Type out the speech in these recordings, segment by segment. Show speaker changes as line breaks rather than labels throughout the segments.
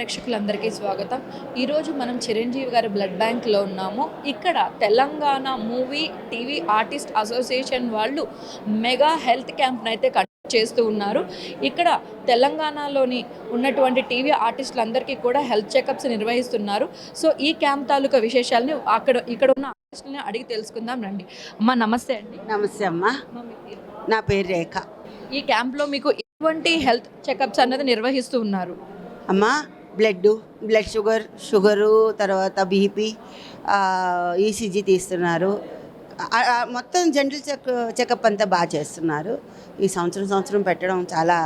ప్రేక్షకులందరికీ స్వాగతం. ఈరోజు మనం చిరంజీవి గారి బ్లడ్ బ్యాంక్‌లో ఉన్నాము. ఇక్కడ Telangana movie, TV artist association వాళ్ళు మెగా హెల్త్ క్యాంప్‌నైతే కండక్ట్ చేస్తూ ఉన్నారు. ఇక్కడ తెలంగాణలోని ఉన్నటువంటి టీవీ ఆర్టిస్టులందరికీ కూడా హెల్త్ చెకప్స్ నిర్వహిస్తున్నారు. సో, ఈ క్యాంప్ తాలూకా విశేషాలని ఇక్కడ ఉన్న ఆర్టిస్టులని అడిగి తెలుసుకుందాం రండి. అమ్మ నమస్తే అండి.
నమస్తే అమ్మా, నా పేరు రేఖ.
ఈ క్యాంప్‌లో మీకు ఎటువంటి హెల్త్ చెకప్స్ అన్నది నిర్వహిస్తూ ఉన్నారు?
అమ్మా, బ్లడ్ షుగరు, తర్వాత బీపీ, ఈసీజీ తీస్తున్నారు. మొత్తం జనరల్ చెకప్ అంతా బాగా చేస్తున్నారు. ఈ సంవత్సరం పెట్టడం చాలా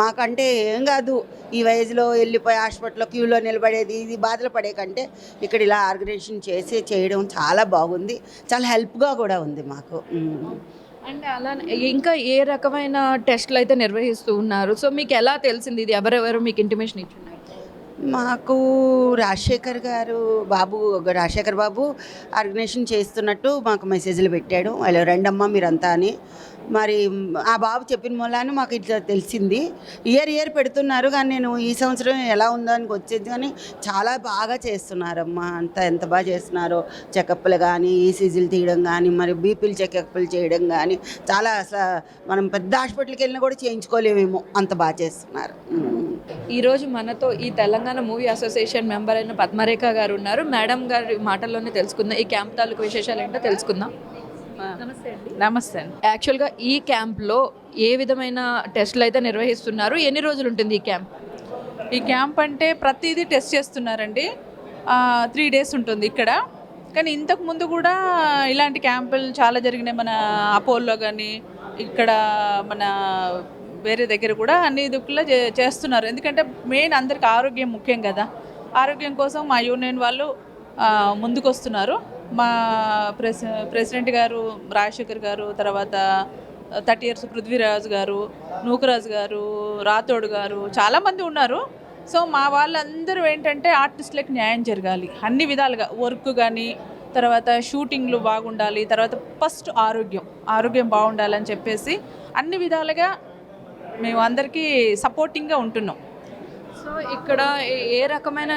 మాకంటే ఏం కాదు. ఈ వయసులో వెళ్ళిపోయి హాస్పిటల్లో క్యూలో నిలబడేది, ఇది బాధలు పడే కంటే ఇక్కడ ఇలా ఆర్గనైజేషన్ చేయడం చాలా బాగుంది. చాలా హెల్ప్గా కూడా ఉంది మాకు.
అంటే అలా ఇంకా ఏ రకమైన టెస్టులు అయితే నిర్వహిస్తూ ఉన్నారు? సో, మీకు ఎలా తెలిసింది ఇది? ఎవరెవరు మీకు ఇంటిమేషన్ ఇచ్చున్నారు?
మాకు రాజశేఖర్ బాబు ఆర్గనైజేషన్ చేస్తున్నట్టు మాకు మెసేజ్లు పెట్టాడు. వాళ్ళు రండమ్మా మీరంతా అని. మరి ఆ బాబు చెప్పిన మూలాన్ని మాకు ఇట్లా తెలిసింది. ఇయర్ పెడుతున్నారు, కానీ నేను ఈ సంవత్సరం ఎలా ఉందో అని వచ్చేది. కానీ చాలా బాగా చేస్తున్నారమ్మా, ఎంత బాగా చేస్తున్నారో. చెకప్లు కానీ, ఈసీజీలు తీయడం కానీ, మరి బీపీలు చెకప్లు చేయడం కానీ చాలా అసలు మనం పెద్ద హాస్పిటల్కి వెళ్ళినా కూడా చేయించుకోలేమేమో, అంత బాగా చేస్తున్నారు.
ఈరోజు మనతో ఈ తెలంగాణ మూవీ అసోసియేషన్ మెంబర్ అయిన పద్మరేఖ గారు ఉన్నారు. మేడం గారి మాటల్లోనే తెలుసుకుందాం, ఈ క్యాంప్ తాలూకు విశేషాలు ఏంటో తెలుసుకుందాం.
నమస్తే అండి.
యాక్చువల్గా ఈ క్యాంప్లో ఏ విధమైన టెస్టులు అయితే నిర్వహిస్తున్నారు? ఎన్ని రోజులు ఉంటుంది ఈ క్యాంప్?
ఈ క్యాంప్ అంటే ప్రతిదీ టెస్ట్ చేస్తున్నారండి. 3 days ఉంటుంది ఇక్కడ. కానీ ఇంతకు ముందు కూడా ఇలాంటి క్యాంపులు చాలా జరిగినాయి. మన అపోలో కానీ, ఇక్కడ మన వేరే దగ్గర కూడా అన్ని దిక్కుల్లో చేస్తున్నారు. ఎందుకంటే మెయిన్ అందరికి ఆరోగ్యం ముఖ్యం కదా. ఆరోగ్యం కోసం మా యూనియన్ వాళ్ళు ముందుకు వస్తున్నారు. మా ప్రెసిడెంట్ గారు రాజశేఖర్ గారు, తర్వాత 30 years పృథ్వీరాజ్ గారు, నూకరాజు గారు, రాథోడ్ గారు, చాలామంది ఉన్నారు. సో మా వాళ్ళందరూ ఏంటంటే ఆర్టిస్టులకు న్యాయం జరగాలి అన్ని విధాలుగా. వర్క్ కానీ, తర్వాత షూటింగ్లు బాగుండాలి, తర్వాత ఫస్ట్ ఆరోగ్యం బాగుండాలని చెప్పేసి అన్ని విధాలుగా మేము అందరికీ సపోర్టింగ్గా ఉంటున్నాం.
సో ఇక్కడ ఏ రకమైన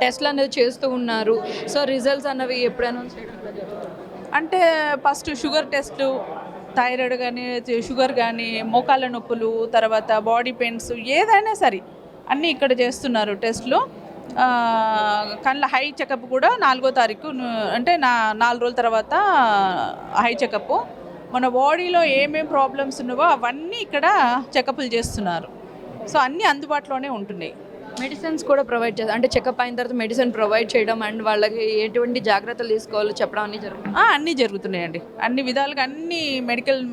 టెస్ట్లు అనేది చేస్తూ ఉన్నారు? సో రిజల్ట్స్ అన్నవి ఎప్పుడు అనౌన్స్ చేయడం జరుగుతుంది?
అంటే ఫస్ట్ షుగర్ టెస్టు, థైరాయిడ్ కానీ, షుగర్ కానీ, మోకాళ్ళ నొప్పులు, తర్వాత బాడీ పెయిన్స్, ఏదైనా సరే అన్నీ ఇక్కడ చేస్తున్నారు టెస్టులు. కళ్ళ హై చెకప్ కూడా 4వ తారీఖు, అంటే 4 రోజుల తర్వాత హై చెకప్. మన బాడీలో ఏమేమి ప్రాబ్లమ్స్ ఉన్నావో అవన్నీ ఇక్కడ చెకప్లు చేస్తున్నారు. సో అన్నీ అందుబాటులోనే ఉంటున్నాయి.
మెడిసిన్స్ కూడా ప్రొవైడ్ చేస్తారు, అంటే చెకప్ అయిన తర్వాత మెడిసిన్ ప్రొవైడ్ చేయడం అండ్ వాళ్ళకి ఎటువంటి జాగ్రత్తలు తీసుకోవాలో చెప్పడం అన్నీ జరుగుతుంది.
అన్నీ జరుగుతున్నాయండి. అన్ని విధాలుగా అన్ని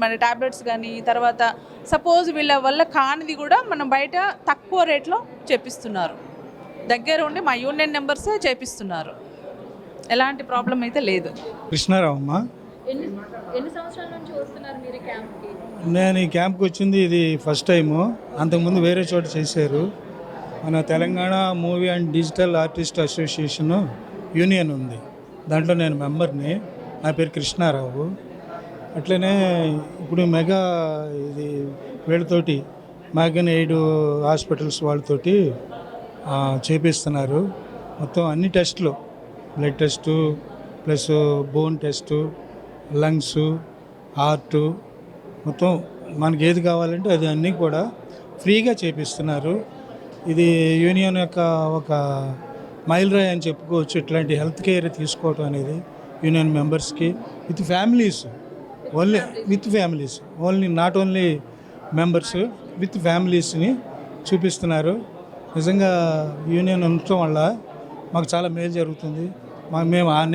మన టాబ్లెట్స్ కానీ, తర్వాత సపోజ్ వీళ్ళ వల్ల కానిది కూడా మనం బయట తక్కువ రేట్లో చేపిస్తున్నారు. దగ్గర ఉండి మా యూనియన్ మెంబర్సే చేపిస్తున్నారు. ఎలాంటి ప్రాబ్లం అయితే లేదు.
కృష్ణారావు అమ్మ.
ఎన్ని సంవత్సరాల నుంచి వస్తున్నారు మీరు క్యాంప్కి?
నేను ఈ క్యాంప్కి వచ్చింది ఇది ఫస్ట్ టైము. అంతకుముందు వేరే చోట చేశారు. మన Telangana movie and digital artist association union ఉంది, దాంట్లో నేను మెంబర్ని. నా పేరు కృష్ణారావు. అట్లనే ఇప్పుడు మెగా ఇది వీళ్ళతోటి మ్యాగన్ ఎయిడ్ హాస్పిటల్స్ వాళ్ళతోటి చేపిస్తున్నారు. మొత్తం అన్ని టెస్టులు, blood test plus bone test, lungs, heart, మొత్తం మనకి ఏది కావాలంటే అది అన్నీ కూడా ఫ్రీగా చేపిస్తున్నారు. ఇది యూనియన్ యొక్క ఒక మైలురాయి అని చెప్పుకోవచ్చు. ఇట్లాంటి హెల్త్ కేర్ తీసుకోవటం అనేది యూనియన్ మెంబర్స్కి with families, only not only members, with ఫ్యామిలీస్ని చూపిస్తున్నారు. నిజంగా యూనియన్ ఉండటం వల్ల మాకు చాలా మేలు జరుగుతుంది.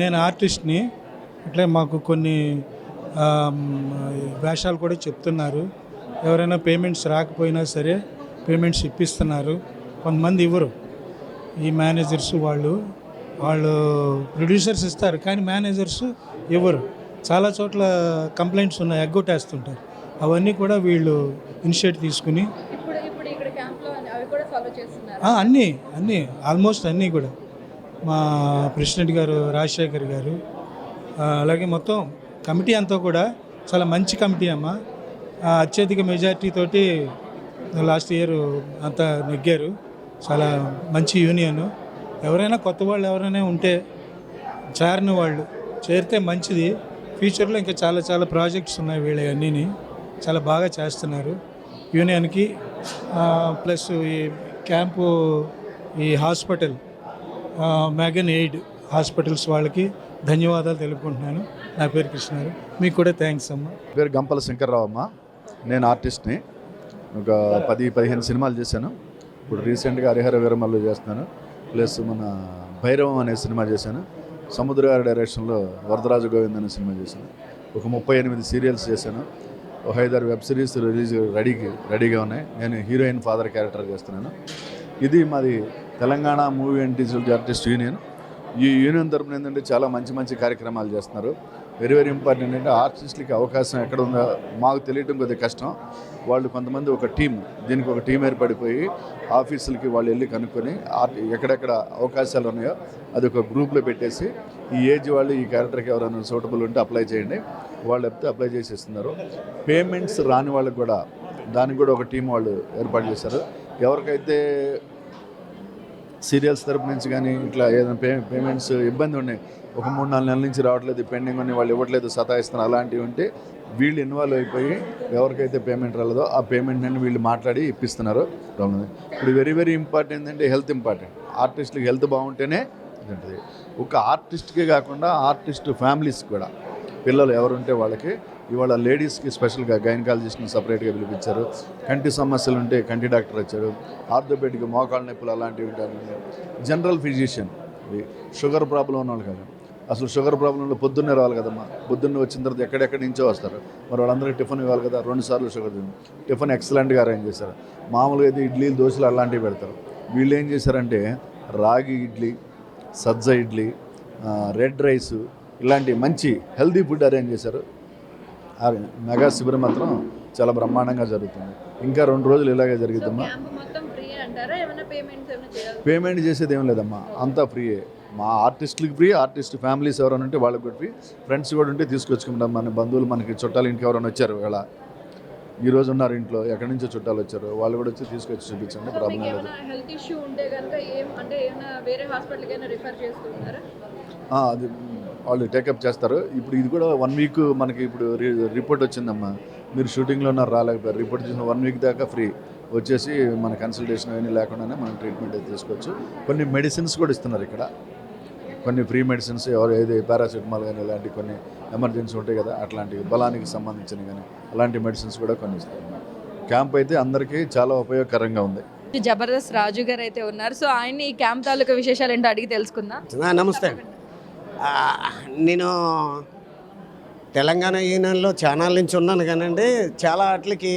నేను ఆర్టిస్ట్ని, అట్లే మాకు కొన్ని వేషాలు కూడా చెప్తున్నారు. ఎవరైనా పేమెంట్స్ రాకపోయినా సరే పేమెంట్స్ ఇప్పిస్తున్నారు. కొంతమంది ఇవ్వరు, ఈ మేనేజర్స్ వాళ్ళు ప్రొడ్యూసర్స్ ఇస్తారు, కానీ మేనేజర్స్ ఇవ్వరు. చాలా చోట్ల కంప్లైంట్స్ ఉన్నాయి, ఎగ్గొట్టేస్తుంటారు. అవన్నీ కూడా వీళ్ళు ఇనిషియేటివ్ తీసుకుని అన్నీ ఆల్మోస్ట్ అన్నీ కూడా మా ప్రెసిడెంట్ గారు రాజశేఖర్ గారు, అలాగే మొత్తం కమిటీ అంతా కూడా చాలా మంచి కమిటీ అమ్మ. అత్యధిక మెజార్టీ తోటి లాస్ట్ ఇయర్ అంతా నెగ్గారు. చాలా మంచి యూనియన్. ఎవరైనా కొత్త వాళ్ళు ఎవరైనా ఉంటే చేరిన వాళ్ళు చేరితే మంచిది. ఫ్యూచర్లో ఇంకా చాలా చాలా ప్రాజెక్ట్స్ ఉన్నాయి వీళ్ళ అన్నీని చాలా బాగా చేస్తున్నారు యూనియన్కి. ప్లస్ ఈ క్యాంపు ఈ హాస్పిటల్ మ్యాగన్ ఎయిడ్ హాస్పిటల్స్ వాళ్ళకి ధన్యవాదాలు తెలుపుకుంటున్నాను. నా పేరు కృష్ణారు. మీకు కూడా థ్యాంక్స్ అమ్మ.
పేరు గంపల శంకర్రావు అమ్మ. నేను ఆర్టిస్ట్ని. ఒక 10-15 సినిమాలు చేశాను. ఇప్పుడు రీసెంట్గా హరిహర వీరమల్లు చేస్తున్నాను. ప్లస్ మన భైరవం అనే సినిమా చేశాను. సముద్ర గారి డైరెక్షన్లో వరదరాజు గోవింద్ అనే సినిమా చేశాను. ఒక 38 సీరియల్స్ చేశాను. ఒక 5-6 వెబ్ సిరీస్ రిలీజ్ రెడీగా ఉన్నాయి. నేను హీరోయిన్ ఫాదర్ క్యారెక్టర్ చేస్తున్నాను. ఇది మాది Telangana movie and digital artist union. ఈ యూనియన్ తరపున ఏంటంటే చాలా మంచి మంచి కార్యక్రమాలు చేస్తున్నారు. వెరీ వెరీ ఇంపార్టెంట్ ఏంటంటే ఆర్టిస్టులకి అవకాశం ఎక్కడ ఉందో మాకు తెలియటం కొద్దిగా కష్టం. వాళ్ళు కొంతమంది ఒక దీనికి ఒక టీం ఏర్పడిపోయి ఆఫీసులకి వాళ్ళు వెళ్ళి కనుక్కొని ఎక్కడెక్కడ అవకాశాలు ఉన్నాయో అది ఒక గ్రూప్లో పెట్టేసి ఈ ఏజ్ వాళ్ళు ఈ క్యారెక్టర్కి ఎవరైనా సూటబుల్ ఉంటే అప్లై చేయండి, వాళ్ళు చెప్తే అప్లై చేసేస్తున్నారు. పేమెంట్స్ రాని వాళ్ళకి కూడా దానికి కూడా ఒక టీం వాళ్ళు ఏర్పాటు చేశారు. ఎవరికైతే సీరియల్స్ తరపు నుంచి కానీ ఇట్లా ఏదైనా పేమెంట్స్ ఇబ్బంది ఉన్నాయి, ఒక 3-4 నెలల నుంచి రావట్లేదు, పెండింగ్ ఉన్నాయి, వాళ్ళు ఇవ్వట్లేదు, సతాయిస్తున్నారు, అలాంటివి ఉంటే వీళ్ళు ఇన్వాల్వ్ అయిపోయి ఎవరికైతే పేమెంట్ రాలేదో ఆ పేమెంట్ అని వీళ్ళు మాట్లాడి ఇప్పిస్తున్నారు. ఇప్పుడు వెరీ వెరీ ఇంపార్టెంట్ ఏంటంటే హెల్త్ ఇంపార్టెంట్. ఆర్టిస్టులకి హెల్త్ బాగుంటేనే ఉంటుంది. ఒక ఆర్టిస్ట్కే కాకుండా ఆర్టిస్ట్ ఫ్యామిలీస్ కూడా పిల్లలు ఎవరుంటే వాళ్ళకి ఇవాళ లేడీస్కి స్పెషల్గా గైనకాలజిస్ట్ని సపరేట్గా పిలిపించారు. కంటి సమస్యలు ఉంటే కంటి డాక్టర్ వచ్చారు. ఆర్థోపెడిక్ మోకాళ్ళ నొప్పులు అలాంటివి ఉంటారు. జనరల్ ఫిజిషియన్, షుగర్ ప్రాబ్లం ఉన్న వాళ్ళు కాదు. అసలు షుగర్ ప్రాబ్లంలో పొద్దున్నే రావాలి కదమ్మా. పొద్దున్నే వచ్చిన తర్వాత ఎక్కడెక్కడి నుంచో వస్తారు. మరి వాళ్ళందరికీ టిఫిన్ ఇవ్వాలి కదా. 2 సార్లు షుగర్ తిని టిఫిన్ ఎక్సలెంట్గా అరేంజ్ చేశారు. మామూలుగా అయితే ఇడ్లీలు దోశలు అలాంటివి పెడతారు. వీళ్ళు ఏం చేశారంటే రాగి ఇడ్లీ, సజ్జ ఇడ్లీ, రెడ్ రైస్ ఇలాంటి మంచి హెల్దీ ఫుడ్ అరేంజ్ చేశారు. మెగా శిబిరం మాత్రం చాలా బ్రహ్మాండంగా జరుగుతుంది. ఇంకా 2 రోజులు ఇలాగే జరుగుతుందమ్మా. పేమెంట్ చేసేది ఏం లేదమ్మా, అంతా ఫ్రీయే. మా ఆర్టిస్టులకి ఫ్రీ, ఆర్టిస్ట్ ఫ్యామిలీస్ ఎవరైనా ఉంటే వాళ్ళకి కూడా ఫ్రీ, ఫ్రెండ్స్ కూడా ఉంటే తీసుకొచ్చుకుంటాం. మన బంధువులు మనకి చుట్టాలు ఇంటికి ఎవరైనా వచ్చారు ఇలా ఈరోజు ఉన్నారు ఇంట్లో, ఎక్కడి నుంచో చుట్టాలు వచ్చారు, వాళ్ళు కూడా వచ్చి తీసుకొచ్చి చూపించండి, ప్రాబ్లం లేదు. అది వాళ్ళు టేకప్ చేస్తారు. ఇప్పుడు ఇది కూడా 1 వీక్ మనకి ఇప్పుడు రిపోర్ట్ వచ్చిందమ్మా. మీరు షూటింగ్లో ఉన్నారు, రాలేకపోయారు, రిపోర్ట్ చేసిన 1 వీక్ దాకా ఫ్రీ వచ్చేసి మన కన్సల్టేషన్ అవన్నీ లేకుండానే మనం ట్రీట్మెంట్ అయితే తీసుకోవచ్చు. కొన్ని మెడిసిన్స్ కూడా ఇస్తున్నారు ఇక్కడ, కొన్ని ఫ్రీ మెడిసిన్స్. ఏది పారాసిటమాల్ కానీ ఇలాంటి కొన్ని ఎమర్జెన్సీ ఉంటాయి కదా, అట్లాంటి బలానికి సంబంధించిన కానీ అలాంటి మెడిసిన్స్ కూడా కొన్ని ఇస్తారు. క్యాంప్ అయితే అందరికీ చాలా ఉపయోగకరంగా ఉంది.
జబర్దస్త్ రాజు గారు అయితే ఉన్నారు. సో ఆయన ఈ క్యాంప్ తాలూకా విశేషాలు ఏంటో అడిగి తెలుసుకుందాం.
నమస్తే. నేను తెలంగాణ యూనియన్లో ఛానల్ నుంచి ఉన్నాను కానండి, చాలా వాటికి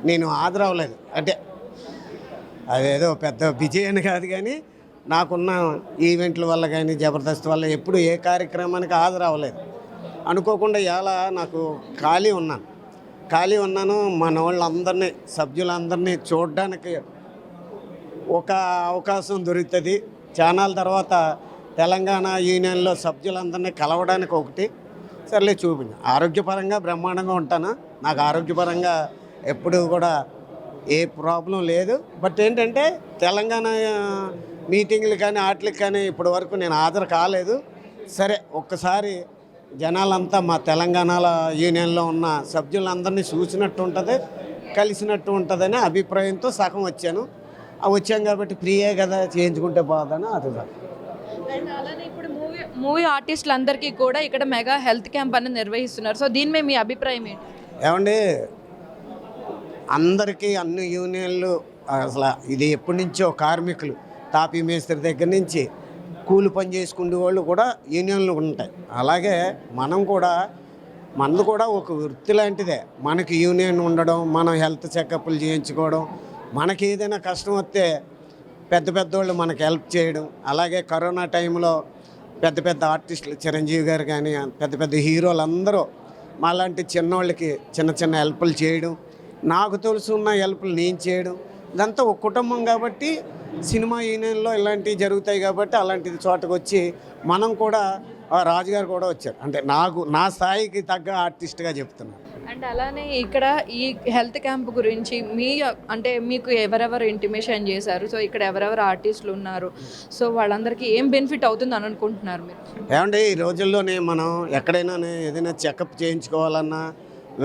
నేను హాజరవ్వలేదు. అంటే అదేదో పెద్ద బిజీ అని కాదు, కానీ నాకున్న ఈవెంట్ల వల్ల కానీ జబర్దస్త్ వల్ల ఎప్పుడు ఏ కార్యక్రమానికి హాజరవ్వలేదు. అనుకోకుండా ఇలా నాకు ఖాళీ ఉన్నాను. మన వాళ్ళందరినీ, సభ్యులందరినీ చూడడానికి ఒక అవకాశం దొరుకుతుంది. ఛానల్ తర్వాత తెలంగాణ యూనియన్లో సభ్యులందరినీ కలవడానికి ఒకటి సర్లే చూపించు. ఆరోగ్యపరంగా బ్రహ్మాండంగా ఉంటాను. నాకు ఆరోగ్యపరంగా ఎప్పుడు కూడా ఏ ప్రాబ్లం లేదు. బట్ ఏంటంటే తెలంగాణ మీటింగ్లు కానీ వాటికి కానీ ఇప్పటి వరకు నేను హాజరు కాలేదు. సరే ఒక్కసారి జనాలంతా మా తెలంగాణలో యూనియన్లో ఉన్న సభ్యులందరినీ చూసినట్టు ఉంటుంది, కలిసినట్టు ఉంటుందని అభిప్రాయంతో సగం వచ్చాను. వచ్చాం కాబట్టి ఫ్రీయే కదా, చేయించుకుంటే పోదని అది.
అండ్ అలానే ఇప్పుడు మూవీ ఆర్టిస్టులందరికీ కూడా ఇక్కడ మెగా హెల్త్ క్యాంప్ అనేది నిర్వహిస్తున్నారు. సో దీని మీద మీ అభిప్రాయం ఏంటి?
ఏమండి, అందరికీ అన్ని యూనియన్లు అసలు ఇది ఎప్పటి నుంచో కార్మికులు, తాపీ మేస్త్రి దగ్గర నుంచి కూలి పని చేసుకునే వాళ్ళు కూడా యూనియన్లు ఉంటాయి. అలాగే మనది కూడా ఒక వృత్తి లాంటిదే. మనకి యూనియన్ ఉండడం, మనం హెల్త్ చెకప్లు చేయించుకోవడం, మనకి ఏదైనా కష్టం వస్తే పెద్ద వాళ్ళు మనకి హెల్ప్ చేయడం. అలాగే కరోనా టైంలో పెద్ద ఆర్టిస్టులు చిరంజీవి గారు కానీ పెద్ద హీరోలు అందరూ మాలాంటి చిన్నోళ్ళకి చిన్న హెల్ప్లు చేయడం, నాకు తెలుసున్న హెల్ప్లు నేను చేయడం, ఇదంతా ఒక కుటుంబం. కాబట్టి సినిమా యూనియన్లో ఇలాంటివి జరుగుతాయి కాబట్టి అలాంటి చోటకు వచ్చి మనం కూడా రాజుగారు కూడా వచ్చారు. అంటే నా స్థాయికి తగ్గ ఆర్టిస్ట్గా చెప్తున్నాను.
అండ్ అలానే ఇక్కడ ఈ హెల్త్ క్యాంప్ గురించి అంటే మీకు ఎవరెవరు ఇంటిమేషన్ చేశారు, సో ఇక్కడ ఎవరెవరు ఆర్టిస్టులు ఉన్నారు, సో వాళ్ళందరికీ ఏం బెనిఫిట్ అవుతుంది అని అనుకుంటున్నారు మీరు?
ఏమంటే ఈ రోజుల్లోనే మనం ఎక్కడైనా ఏదైనా చెకప్ చేయించుకోవాలన్నా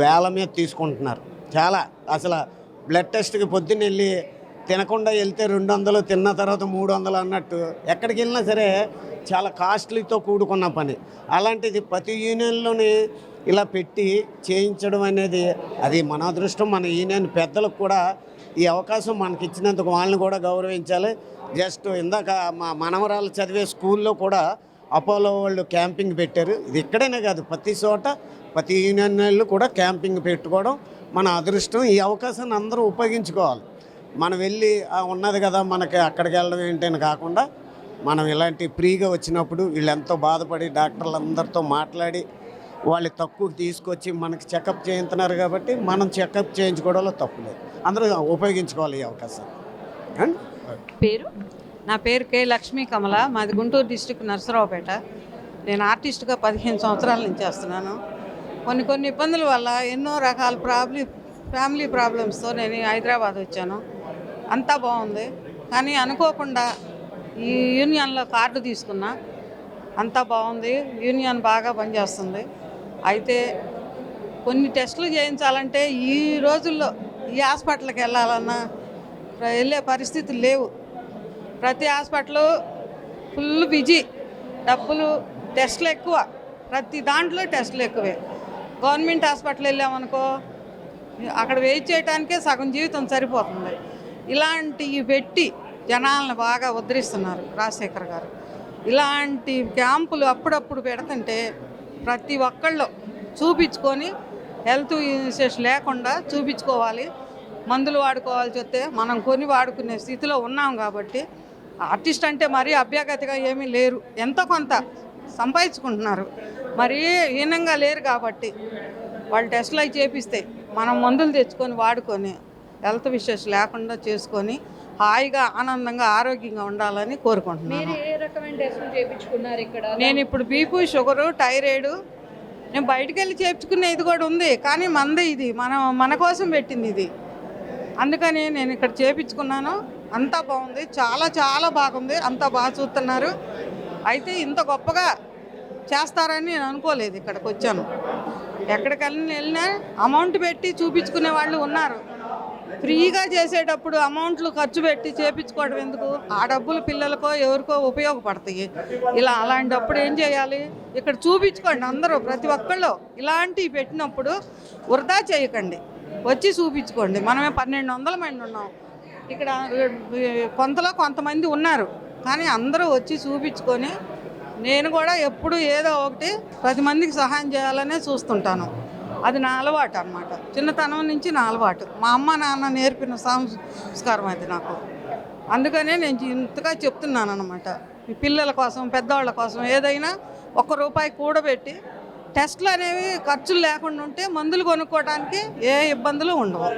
వేల మీద తీసుకుంటున్నారు చాలా. అసలు బ్లడ్ టెస్ట్కి పొద్దున్న వెళ్ళి తినకుండా వెళ్తే 200, తిన్న తర్వాత 300 అన్నట్టు ఎక్కడికి వెళ్ళినా సరే చాలా కాస్ట్లీతో కూడుకున్న పని. అలాంటిది ప్రతి యూనియన్లోని ఇలా పెట్టి చేయించడం అనేది అది మన అదృష్టం. మన యూనియన్ పెద్దలకు కూడా ఈ అవకాశం మనకి ఇచ్చినందుకు వాళ్ళని కూడా గౌరవించాలి. జస్ట్ ఇందాక మా మనవరాలు చదివే స్కూల్లో కూడా అపోలో వాళ్ళు క్యాంపింగ్ పెట్టారు. ఇది ఇక్కడనే కాదు, ప్రతి చోట ప్రతి యూనియన్ వాళ్ళు కూడా క్యాంపింగ్ పెట్టుకోవడం మన అదృష్టం. ఈ అవకాశాన్ని అందరూ ఉపయోగించుకోవాలి. మనం వెళ్ళి ఉన్నది కదా మనకి అక్కడికి వెళ్ళడం ఏంటని కాకుండా మనం ఇలాంటి ఫ్రీగా వచ్చినప్పుడు వీళ్ళు ఎంతో బాధపడి డాక్టర్లందరితో మాట్లాడి వాళ్ళు తక్కువ తీసుకొచ్చి మనకి చెకప్ చేయించున్నారు కాబట్టి మనం చెకప్ చేయించుకోవడంలో తప్పులేదు. అందరూ ఉపయోగించుకోవాలి ఈ అవకాశం.
పేరు?
నా పేరు కే లక్ష్మీ కమల, మాది గుంటూరు డిస్టిక్ నరసరావుపేట. నేను ఆర్టిస్ట్గా 15 సంవత్సరాల నుంచి చేస్తున్నాను. కొన్ని ఇబ్బందుల వల్ల ఎన్నో రకాల ఫ్యామిలీ ప్రాబ్లమ్స్తో నేను హైదరాబాద్ వచ్చాను. అంతా బాగుంది, కానీ అనుకోకుండా ఈ యూనియన్లో కార్డు తీసుకున్నా. అంతా బాగుంది, యూనియన్ బాగా పనిచేస్తుంది. అయితే కొన్ని టెస్టులు చేయించాలంటే ఈ రోజుల్లో ఈ హాస్పిటల్కి వెళ్ళాలన్నా వెళ్ళే పరిస్థితులు లేవు. ప్రతి హాస్పిటల్ ఫుల్ బిజీ, డబ్బులు, టెస్టులు ఎక్కువ, ప్రతి దాంట్లో టెస్టులు ఎక్కువే. గవర్నమెంట్ హాస్పిటల్ వెళ్ళామనుకో అక్కడ వెయిట్ చేయడానికే సగం జీవితం సరిపోతుంది. ఇలాంటివి పెట్టి జనాలను బాగా ఉద్ధరిస్తున్నారు రాజశేఖర్ గారు. ఇలాంటి క్యాంపులు అప్పుడప్పుడు పెడుతుంటే ప్రతి ఒక్కళ్ళు చూపించుకొని హెల్త్ ఇన్సూరెన్స్ లేకుండా చూపించుకోవాలి. మందులు వాడుకోవాల్సి వస్తే మనం కొని వాడుకునే స్థితిలో ఉన్నాం కాబట్టి ఆర్టిస్ట్ అంటే మరీ అభ్యాగతిగా ఏమీ లేరు, ఎంతో కొంత సంపాదించుకుంటున్నారు, మరీ హీనంగా లేరు. కాబట్టి వాళ్ళు టెస్టులు అవి చేపిస్తే మనం మందులు తెచ్చుకొని వాడుకొని హెల్త్ ఇష్యూస్ లేకుండా చేసుకొని హాయిగా ఆనందంగా ఆరోగ్యంగా ఉండాలని కోరుకుంటున్నాను. నేను ఇప్పుడు బీపీ, షుగరు, థైరాయిడ్ నేను బయటకు వెళ్ళి చేయించుకునే ఇది కూడా ఉంది, కానీ మంది ఇది మన కోసం పెట్టింది ఇది. అందుకని నేను ఇక్కడ చేయించుకున్నాను. అంతా బాగుంది, చాలా చాలా బాగుంది, అంతా బాగా చూస్తున్నారు. అయితే ఇంత గొప్పగా చేస్తారని నేను అనుకోలేదు. ఇక్కడికి వచ్చాను, వెళ్ళినా అమౌంట్ పెట్టి చూపించుకునే వాళ్ళు ఉన్నారు. ఫ్రీగా చేసేటప్పుడు అమౌంట్లు ఖర్చు పెట్టి చేయించుకోవడం ఎందుకు? ఆ డబ్బులు పిల్లలకో ఎవరికో ఉపయోగపడతాయి. అలాంటప్పుడు ఏం చేయాలి? ఇక్కడ చూపించుకోండి అందరూ, ప్రతి ఒక్కళ్ళు ఇలాంటివి పెట్టినప్పుడు వృధా చేయకండి, వచ్చి చూపించుకోండి. మనమే 1200 మంది ఉన్నాం ఇక్కడ, కొంతమంది ఉన్నారు, కానీ అందరూ వచ్చి చూపించుకొని నేను కూడా ఎప్పుడు ఏదో ఒకటి 10 మందికి సహాయం చేయాలనే చూస్తుంటాను. అది నా అలవాటు అన్నమాట, చిన్నతనం నుంచి నా అలవాటు. మా అమ్మ నాన్న నేర్పిన సంస్కారం అది నాకు. అందుకనే నేను ఇంతగా చెప్తున్నాను అన్నమాట. ఈ పిల్లల కోసం, పెద్దవాళ్ళ కోసం ఏదైనా ₹1 కూడబెట్టి టెస్టులు అనేవి ఖర్చులు లేకుండా ఉంటే మందులు కొనుక్కోవడానికి ఏ ఇబ్బందులు ఉండవు.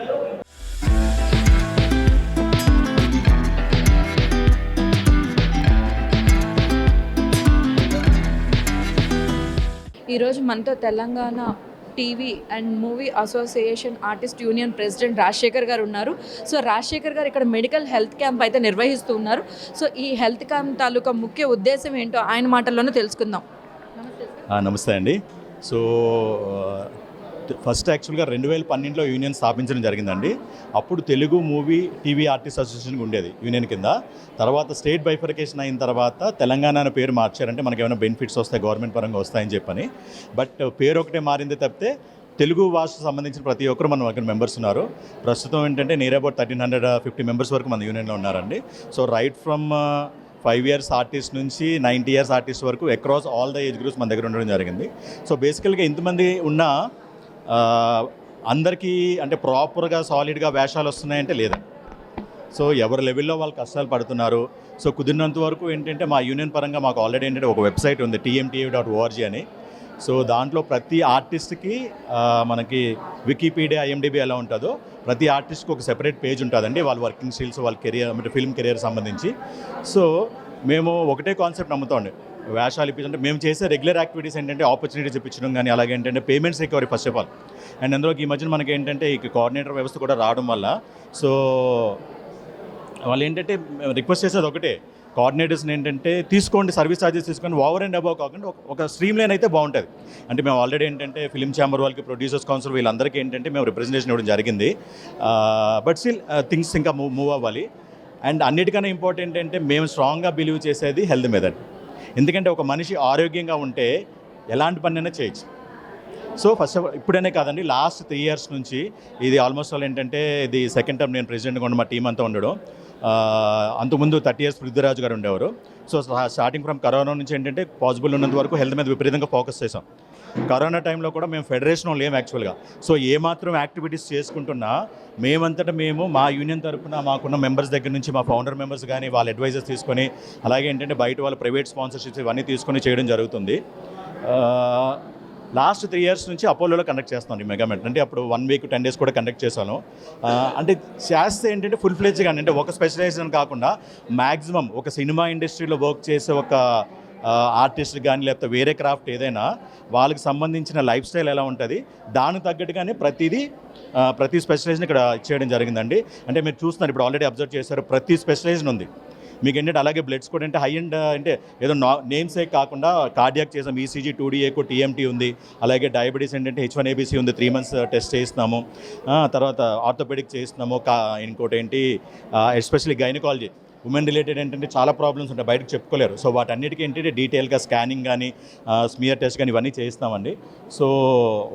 ఈరోజు మనతో Telangana TV and movie association artist union president Rajasekhar గారు ఉన్నారు. సో రాజశేఖర్ గారు ఇక్కడ మెడికల్ హెల్త్ క్యాంప్ అయితే నిర్వహిస్తూ ఉన్నారు. సో ఈ హెల్త్ క్యాంప్ తాలూకా ముఖ్య ఉద్దేశం ఏంటో ఆయన మాటల్లోనే తెలుసుకుందాం.
నమస్తే అండి. సో ఫస్ట్ యాక్చువల్గా 2012లో యూనియన్ స్థాపించడం జరిగిందండి. అప్పుడు Telugu movie TV artist association ఉండేది యూనియన్ కింద. తర్వాత స్టేట్ బైఫర్కేషన్ అయిన తర్వాత తెలంగాణ అనే పేరు మార్చారంటే మనకి ఏమైనా బెనిఫిట్స్ వస్తాయి, గవర్నమెంట్ పరంగా వస్తాయని చెప్పని. బట్ పేరు ఒకటే మారింది తప్పితే తెలుగు భాషకు సంబంధించిన ప్రతి ఒక్కరు మనం అక్కడ మెంబర్స్ ఉన్నారు. ప్రస్తుతం ఏంటంటే నియర్ అబౌట్ 1350 మెంబర్స్ వరకు మన యూనియన్లో ఉన్నారండి. So right from 5 years artist నుంచి 90 years ఆర్టిస్ట్ వరకు across all the age groups మన దగ్గర ఉండడం జరిగింది. సో బేసికల్గా ఇంతమంది ఉన్న అందరికీ అంటే ప్రాపర్గా సాలిడ్గా వేషాలు వస్తున్నాయంటే లేదండి. సో ఎవరి లెవెల్లో వాళ్ళు కష్టాలు పడుతున్నారు. సో కుదిరినంత వరకు ఏంటంటే మా యూనియన్ పరంగా మాకు ఆల్రెడీ ఏంటంటే ఒక వెబ్సైట్ ఉంది, tmta.org అని. సో దాంట్లో ప్రతి ఆర్టిస్ట్కి మనకి వికీపీడియా, IMDb ఎలా ఉంటుందో ప్రతి ఆర్టిస్ట్కి ఒక సెపరేట్ పేజ్ ఉంటుందండి, వాళ్ళ వర్కింగ్ స్కిల్స్, వాళ్ళ కెరియర్ అంటే ఫిల్మ్ కెరియర్ సంబంధించి. సో మేము ఒకటే కాన్సెప్ట్ నమ్ముతామండి, వేషాలు ఇప్పించంటే మేము చేసే రెగ్యులర్ యాక్టివిటీస్ ఏంటంటే ఆపర్చునిటీస్ ఇప్పించడం కానీ అలాగే ఏంటంటే payments recovery first of all. And అందులోకి ఈ మధ్యన మనకి ఏంటంటే ఈ కోఆర్డినేటర్ వ్యవస్థ కూడా రావడం వల్ల సో వాళ్ళు ఏంటంటే రిక్వెస్ట్ చేసేది ఒకటే, కోఆర్డినేటర్స్ని ఏంటంటే తీసుకోండి, సర్వీస్ ఛార్జెస్ తీసుకొని ఓవర్ అండ్ అబౌవ్ కాకుండా ఒక స్ట్రీమ్ లైన్ అయితే బాగుంటుంది. అంటే మేము ఆల్రెడీ ఏంటంటే ఫిల్మ్ ఛాంబర్ వాళ్ళకి, ప్రొడ్యూసర్స్ కౌన్సిల్ వీళ్ళందరికీ ఏంటంటే మేము రిప్రజెంటేషన్ ఇవ్వడం జరిగింది. బట్ స్టిల్ థింగ్స్ ఇంకా మూవ్ అవ్వాలి. అండ్ అన్నిటికన్నా ఇంపార్టెంట్ ఏంటంటే మేము స్ట్రాంగ్గా బిలీవ్ చేసేది హెల్త్ మీద. ఎందుకంటే ఒక మనిషి ఆరోగ్యంగా ఉంటే ఎలాంటి పనైనా చేయొచ్చు. సో ఫస్ట్ ఆఫ్ ఆల్ ఇప్పుడనే కాదండి, లాస్ట్ 3 years నుంచి ఇది ఆల్మోస్ట్ ఆల్ ఏంటంటే ఇది సెకండ్ టర్మ్ నేను ప్రెసిడెంట్గా ఉండి మా టీం అంతా ఉండడం. అంతకుముందు 30 years పృథ్వీరాజు గారు ఉండేవారు. సో స్టార్టింగ్ ఫ్రమ్ కరోనా నుంచి ఏంటంటే పాసిబుల్ ఉన్నంత వరకు హెల్త్ మీద విపరీతంగా ఫోకస్ చేసాం. కరోనా టైంలో కూడా మేము ఫెడరేషన్ లేము యాక్చువల్గా. సో ఏమాత్రం యాక్టివిటీస్ చేసుకుంటున్నా మేమంతటా మేము మా యూనియన్ తరఫున మాకున్న మెంబర్స్ దగ్గర నుంచి మా ఫౌండర్ మెంబర్స్ కానీ వాళ్ళ అడ్వైజర్స్ తీసుకొని అలాగే ఏంటంటే బయట వాళ్ళ ప్రైవేట్ స్పాన్సర్షిప్స్ ఇవన్నీ తీసుకొని చేయడం జరుగుతుంది. లాస్ట్ 3 years నుంచి అపోలోలో కండక్ట్ చేస్తున్నాను ఈ మెగామెట్. అంటే అప్పుడు 1 week 10 days కూడా కండక్ట్ చేశాను. అంటే చేస్తే ఏంటంటే ఫుల్ ఫ్లెడ్జ్గా అంటే ఒక స్పెషలైజేషన్ కాకుండా మ్యాక్సిమం ఒక సినిమా ఇండస్ట్రీలో వర్క్ చేసే ఒక ఆర్టిస్ట్ కానీ లేకపోతే వేరే క్రాఫ్ట్ ఏదైనా వాళ్ళకి సంబంధించిన లైఫ్ స్టైల్ ఎలా ఉంటుంది దానికి తగ్గట్టుగానే ప్రతి స్పెషలైజేషన్ ఇక్కడ చేయడం జరిగిందండి. అంటే మీరు చూస్తున్నారు ఇప్పుడు ఆల్రెడీ అబ్జర్వ్ చేశారు, ప్రతి స్పెషలైజేషన్ ఉంది మీకు ఏంటంటే. అలాగే బ్లడ్స్ కూడా అంటే హై అండ్ అంటే ఏదో నేమ్సే కాకుండా కార్డియాక్ చేసాం, ఈసీజీ 2DA టీఎంటీ ఉంది, అలాగే డయాబెటీస్ ఏంటంటే H1ABC ఉంది, 3 months టెస్ట్ చేస్తున్నాము. తర్వాత ఆర్థోపెడిక్ చేస్తున్నాము. ఇంకోటి ఏంటి ఎస్పెషల్లీ గైనకాలజీ, ఉమెన్ రిలేటెడ్ ఏంటంటే చాలా ప్రాబ్లమ్స్ ఉంటాయి, బయటకు చెప్పుకోలేరు. సో వాటన్నిటికీ ఏంటంటే డీటెయిల్గా స్కానింగ్ కానీ స్మియర్ టెస్ట్ కానీ ఇవన్నీ చేస్తామండి. సో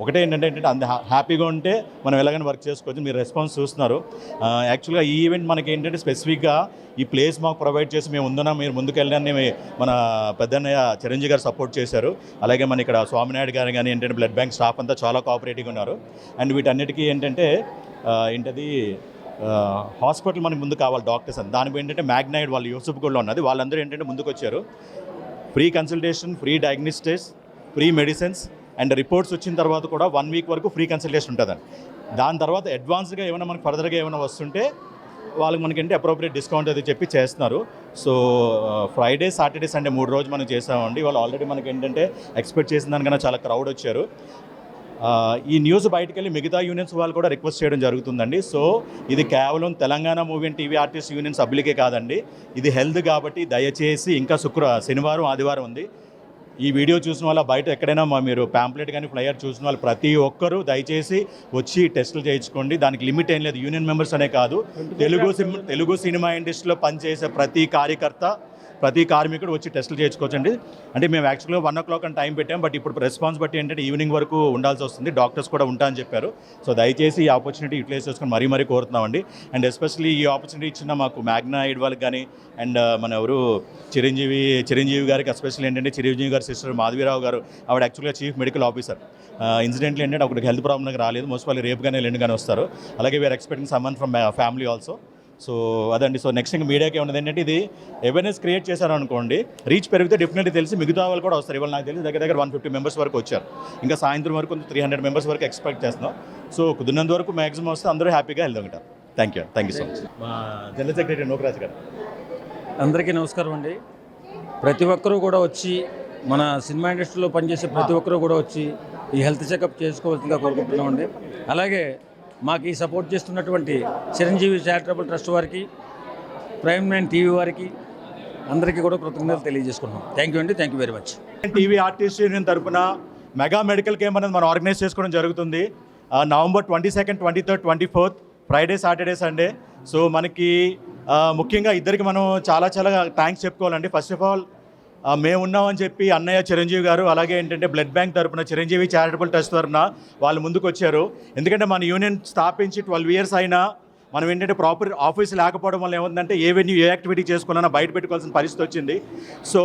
ఒకటే ఏంటంటే అంత హ్యాపీగా ఉంటే మనం ఎలాగైనా వర్క్ చేసుకోవచ్చు. మీరు రెస్పాన్స్ చూస్తున్నారు. యాక్చువల్గా ఈ ఈవెంట్ మనకి ఏంటంటే స్పెసిఫిక్గా ఈ ప్లేస్ మాకు ప్రొవైడ్ చేసి మేము ఉందున్నాం, మీరు ముందుకు వెళ్ళాలని మన పెద్దన్నయ్య చిరంజీవి గారు సపోర్ట్ చేశారు. అలాగే మన ఇక్కడ స్వామినాయుడు గారు కానీ ఏంటంటే బ్లడ్ బ్యాంక్ స్టాఫ్ అంతా చాలా కోఆపరేటివ్గా ఉన్నారు. అండ్ వీటన్నిటికీ ఏంటంటే ఏంటది హాస్పిటల్ మనకి ముందు కావాలి డాక్టర్స్ అని. దానికి ఏంటంటే మ్యాగ్నైడ్ వాళ్ళు యూసుఫ్గూడలో ఉన్నది, వాళ్ళందరూ ఏంటంటే ముందుకు వచ్చారు. Free consultation, free diagnostics, free medicines and reports వచ్చిన తర్వాత కూడా 1 week వరకు ఫ్రీ కన్సల్టేషన్ ఉంటుందండి. దాని తర్వాత అడ్వాన్స్గా ఏమైనా మనకు ఫర్దర్గా ఏమైనా వస్తుంటే వాళ్ళకి మనకంటే అప్రోప్రియేట్ డిస్కౌంట్ అది చెప్పి చేస్తున్నారు. సో ఫ్రైడే, సాటర్డే, సండే 3 రోజులు మనం చేసామండి. వాళ్ళు ఆల్రెడీ మనకి ఏంటంటే ఎక్స్పెక్ట్ చేసిన దానికన్నా చాలా క్రౌడ్ వచ్చారు. ఈ న్యూస్ బయటకు వెళ్ళి మిగతా యూనియన్స్ వాళ్ళు కూడా రిక్వెస్ట్ చేయడం జరుగుతుందండి. సో ఇది కేవలం Telangana movie and TV artist union సభ్యులకే కాదండి, ఇది హెల్త్ కాబట్టి దయచేసి ఇంకా శనివారం, ఆదివారం ఉంది. ఈ వీడియో చూసిన వాళ్ళ బయట ఎక్కడైనా మీరు ప్యాంప్లెట్ కానీ ఫ్లైయర్ చూసిన వాళ్ళు ప్రతి ఒక్కరూ దయచేసి వచ్చి టెస్టులు చేయించుకోండి. దానికి లిమిట్ ఏం లేదు, యూనియన్ మెంబర్స్ అనే కాదు, తెలుగు సినిమా ఇండస్ట్రీలో పనిచేసే ప్రతి కార్యకర్త, ప్రతి కార్మికుడు వచ్చి టెస్టులు చేయించుకోవచ్చండి. అంటే మేము యాక్చువల్గా 1 o'clock అని టైం పెట్టాం, బట్ ఇప్పుడు రెస్పాన్స్ బట్టి ఏంటంటే ఈవినింగ్ వరకు ఉండాల్సి వస్తుంది. డాక్టర్స్ కూడా ఉంటా అని చెప్పారు. సో దయచేసి ఈ ఆపర్చునిటీ యూటిలైజ్ చేసుకొని మరీ కోరుతున్నామండి. అండ్ ఎస్పెషల్లీ ఈ ఆపర్చునిటీ ఇచ్చిన మాకు మ్యాగ్నైడ్ వాళ్ళకి కానీ అండ్ మన ఎవరు చిరంజీవి గారికి ఎస్పెషల్లీ ఏంటంటే చిరంజీవి గారి సిస్టర్ మాధవీరావు గారు, ఆవిడ యాక్చువల్గా చీఫ్ మెడికల్ ఆఫీసర్. ఇన్సిడెంట్లీ ఏంటంటే ఒకరికి హెల్త్ ప్రాబ్లం రాలేదు, మోస్ట్ వాళ్ళు రేపు కానీ ఎల్లుండి కానీ వస్తారు. అలాగే we are expecting someone from family also. So అదండి. సో నెక్స్ట్ ఇంకా మీడియాకి ఉన్నది ఏంటంటే ఇది అవేర్నెస్ క్రియేట్ చేశారు అనుకోండి, రీచ్ పెరిగితే డెఫినెట్లీ తెలిసి మిగతా వాళ్ళు కూడా వస్తారు. ఇవాళ నాకు తెలిసి దగ్గర 150 members వరకు వచ్చారు. ఇంకా సాయంత్రం వరకు 300 members వరకు ఎక్స్పెక్ట్ చేస్తున్నాం. సో కుదిరినంత వరకు మ్యాక్సిమం వస్తే అందరూ హ్యాపీగా వెళ్దాం. Thank you so much. మా జనరల్ సెక్రటరీ నోకరాజ్ గారు.
అందరికీ నమస్కారం అండి. ప్రతి ఒక్కరూ కూడా వచ్చి, మన సినిమా ఇండస్ట్రీలో పనిచేసే ప్రతి ఒక్కరూ కూడా వచ్చి ఈ హెల్త్ చెకప్ చేసుకోవాల్సిందిగా కోరుకుంటున్నామండి. అలాగే మాకు ఈ సపోర్ట్ చేస్తున్నటువంటి చిరంజీవి చారిటబుల్ ట్రస్ట్ వారికి, ప్రైమ్ 9 టీవీ వారికి అందరికీ కూడా కృతజ్ఞతలు తెలియజేసుకుంటున్నాం. థ్యాంక్ యూ అండి. Thank you very much.
TV artist union తరఫున మెగా మెడికల్ క్యాంప్ అనేది మనం ఆర్గనైజ్ చేసుకోవడం జరుగుతుంది. November 22nd, 23rd, 24th, Friday, Saturday, Sunday. So మనకి ముఖ్యంగా ఇద్దరికి మనం చాలా థ్యాంక్స్ చెప్పుకోవాలండి. ఫస్ట్ ఆఫ్ ఆల్ మేము ఉన్నామని చెప్పి అన్నయ్య చిరంజీవి గారు, అలాగే ఏంటంటే బ్లడ్ బ్యాంక్ తరఫున చిరంజీవి చారిటబుల్ ట్రస్ట్ తరఫున వాళ్ళు ముందుకు వచ్చారు. ఎందుకంటే మన యూనియన్ స్థాపించి 12 years అయినా మనం ఏంటంటే ప్రాపర్ ఆఫీస్ లేకపోవడం వల్ల ఏముందంటే ఏ యాక్టివిటీ చేసుకోవాలన్నా బయట పెట్టుకోవాల్సిన పరిస్థితి వచ్చింది. సో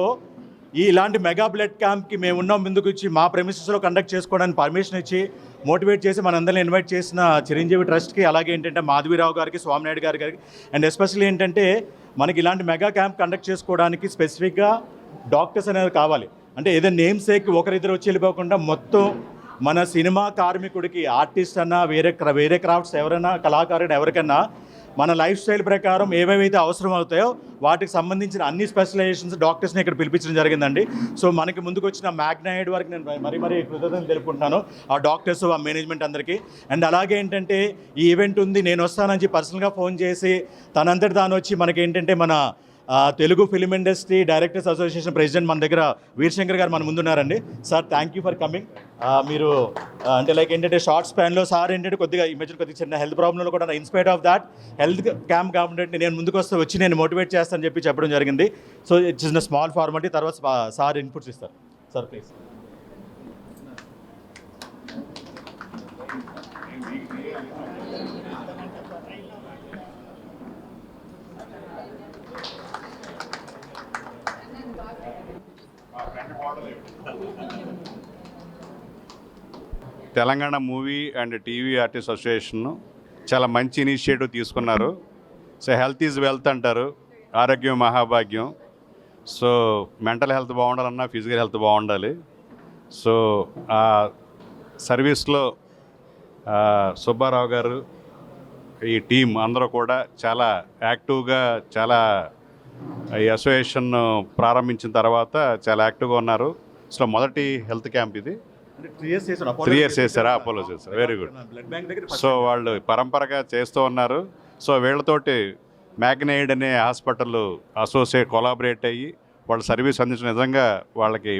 ఇలాంటి మెగా బ్లడ్ క్యాంప్కి మేము ఉన్నాం ముందుకు వచ్చి మా ప్రెమిసెస్లో కండక్ట్ చేసుకోవడానికి పర్మిషన్ ఇచ్చి మోటివేట్ చేసి మనందరిని ఇన్వైట్ చేసిన చిరంజీవి ట్రస్ట్కి, అలాగే ఏంటంటే మాధవీరావు గారికి, స్వామినాయుడు గారికి అండ్ ఎస్పెషల్లీ ఏంటంటే మనకి ఇలాంటి మెగా క్యాంప్ కండక్ట్ చేసుకోవడానికి స్పెసిఫిక్గా డాక్టర్స్ అనేది కావాలి. అంటే ఏదైనా నేమ్ సేక్ ఒకరిద్దరు వచ్చి వెళ్ళిపోకుండా మొత్తం మన సినిమా కార్మికుడికి, ఆర్టిస్ట్ అన్నా వేరే క్రాఫ్ట్స్ ఎవరైనా కళాకారుడు ఎవరికైనా మన లైఫ్ స్టైల్ ప్రకారం ఏవేవైతే అవసరం అవుతాయో వాటికి సంబంధించిన అన్ని స్పెషలైజేషన్స్ డాక్టర్స్ని ఇక్కడ పిలిపించడం జరిగిందండి. సో మనకి ముందుకు వచ్చిన మ్యాగ్నైడ్ వరకు నేను మరీ కృతజ్ఞతలు తెలుపుకుంటున్నాను ఆ డాక్టర్స్, ఆ మేనేజ్మెంట్ అందరికీ. అండ్ అలాగే ఏంటంటే ఈ ఈవెంట్ ఉంది, నేను వస్తానని చెప్పి పర్సనల్గా ఫోన్ చేసి తనంతటి తాను వచ్చి మనకి ఏంటంటే మన Telugu film industry directors association president మన దగ్గర వీరశంకర్ గారు మన ముందున్నారండి. Sir thank you for coming. మీరు అంటే లైక్ ఏంటంటే షార్ట్ స్పాన్లో సార్ ఏంటంటే కొద్దిగా ఈ మధ్య కొద్దిగా చిన్న హెల్త్ ప్రాబ్లంలో కూడా inspire of that health camp కాబట్టి నేను ముందుకు వచ్చి నేను మోటివేట్ చేస్తానని చెప్పి చెప్పడం జరిగింది. So it's in small formality. తర్వాత సార్ ఇన్పుట్స్ ఇస్తారు. Sir please.
Telangana movie and TV artist association చాలా మంచి ఇనిషియేటివ్ తీసుకున్నారు. సో హెల్త్ ఈజ్ వెల్త్ అంటారు, ఆరోగ్యం మహాభాగ్యం. సో మెంటల్ హెల్త్ బాగుండాలన్నా ఫిజికల్ హెల్త్ బాగుండాలి. సో ఆ సర్వీస్లో సుబ్బారావు గారు ఈ టీం అందరూ కూడా చాలా యాక్టివ్గా ఈ అసోసియేషన్ ప్రారంభించిన తర్వాత చాలా యాక్టివ్గా ఉన్నారు. సో మొదటి హెల్త్ క్యాంప్ ఇది. 3 years చేశారా? అపోలో చేశారు. Very good. సో వాళ్ళు పరంపరగా చేస్తూ ఉన్నారు. సో వీళ్ళతోటి మ్యాగ్నైడ్ అనే హాస్పిటల్ కొలాబరేట్ అయ్యి వాళ్ళ సర్వీస్ అందించిన నిజంగా వాళ్ళకి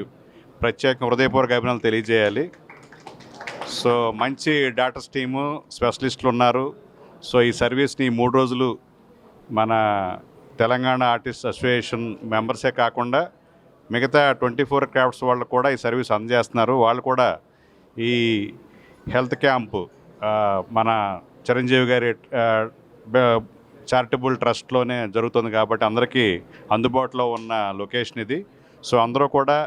ప్రత్యేక హృదయపూర్వక అభినందనలు తెలియజేయాలి. సో మంచి డాక్టర్స్ టీము, స్పెషలిస్టులు ఉన్నారు. సో ఈ సర్వీస్ని 3 రోజులు మన తెలంగాణ ఆర్టిస్ట్ అసోసియేషన్ మెంబర్సే కాకుండా మిగతా 24 క్రాఫ్ట్స్ వాళ్ళు కూడా ఈ సర్వీస్ అందజేస్తున్నారు. వాళ్ళు కూడా ఈ హెల్త్ క్యాంపు మన చిరంజీవి గారి చారిటబుల్ ట్రస్ట్లోనే జరుగుతుంది కాబట్టి అందరికీ అందుబాటులో ఉన్న లొకేషన్ ఇది. సో అందరూ కూడా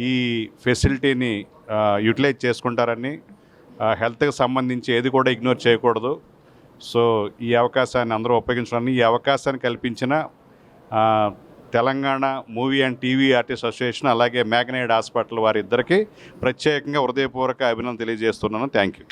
ఈ ఫెసిలిటీని యూటిలైజ్ చేసుకుంటారని, హెల్త్కి సంబంధించి ఏది కూడా ఇగ్నోర్ చేయకూడదు. సో ఈ అవకాశాన్ని అందరూ ఉపయోగించాలని, ఈ అవకాశాన్ని కల్పించిన Telangana movie and TV artist association అలాగే మ్యాగ్నైడ్ హాస్పిటల్ వారిద్దరికీ ప్రత్యేకంగా హృదయపూర్వక అభినందనలు తెలియజేస్తున్నాను. Thank you.